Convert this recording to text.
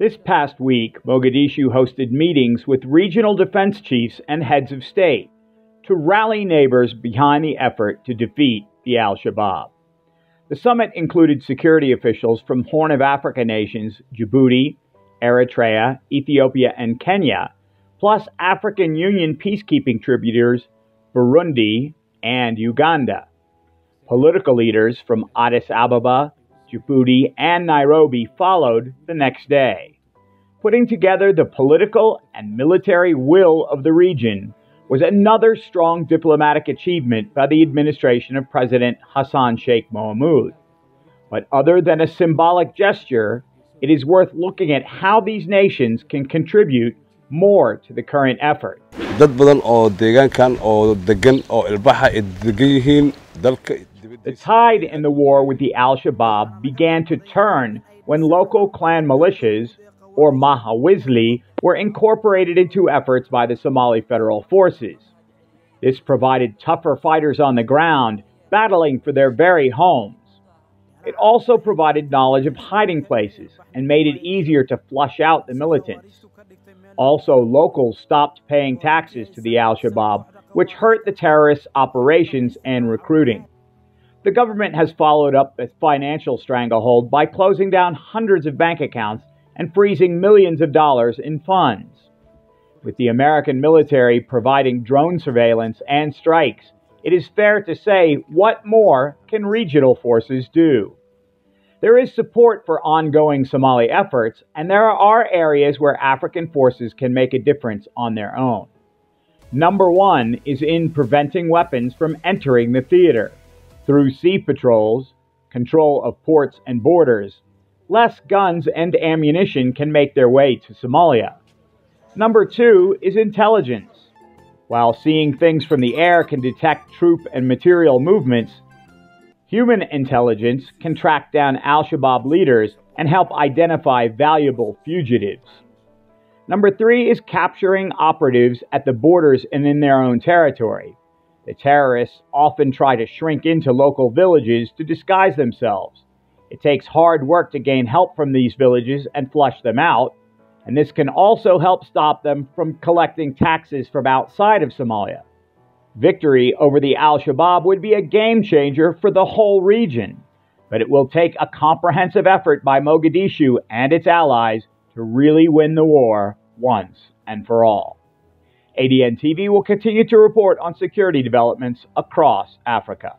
This past week, Mogadishu hosted meetings with regional defense chiefs and heads of state to rally neighbors behind the effort to defeat the al-Shabaab. The summit included security officials from Horn of Africa nations Djibouti, Eritrea, Ethiopia, and Kenya, plus African Union peacekeeping tributors Burundi and Uganda. Political leaders from Addis Ababa, Djibouti, and Nairobi followed the next day. Putting together the political and military will of the region was another strong diplomatic achievement by the administration of President Hassan Sheikh Mohamud. But other than a symbolic gesture, it is worth looking at how these nations can contribute more to the current effort. The tide in the war with the al-Shabaab began to turn when local clan militias, or Mahawisli, were incorporated into efforts by the Somali Federal Forces. This provided tougher fighters on the ground, battling for their very homes. It also provided knowledge of hiding places and made it easier to flush out the militants. Also, locals stopped paying taxes to the al-Shabaab, which hurt the terrorists' operations and recruiting. The government has followed up a financial stranglehold by closing down hundreds of bank accounts and freezing millions of dollars in funds. With the American military providing drone surveillance and strikes, it is fair to say, what more can regional forces do? There is support for ongoing Somali efforts, and there are areas where African forces can make a difference on their own. Number one is in preventing weapons from entering the theater. Through sea patrols, control of ports and borders, less guns and ammunition can make their way to Somalia. Number two is intelligence. While seeing things from the air can detect troop and material movements, human intelligence can track down al-Shabaab leaders and help identify valuable fugitives. Number three is capturing operatives at the borders and in their own territory. The terrorists often try to shrink into local villages to disguise themselves. It takes hard work to gain help from these villages and flush them out, and this can also help stop them from collecting taxes from outside of Somalia. Victory over the al-Shabaab would be a game changer for the whole region, but it will take a comprehensive effort by Mogadishu and its allies to really win the war once and for all. ADN TV will continue to report on security developments across Africa.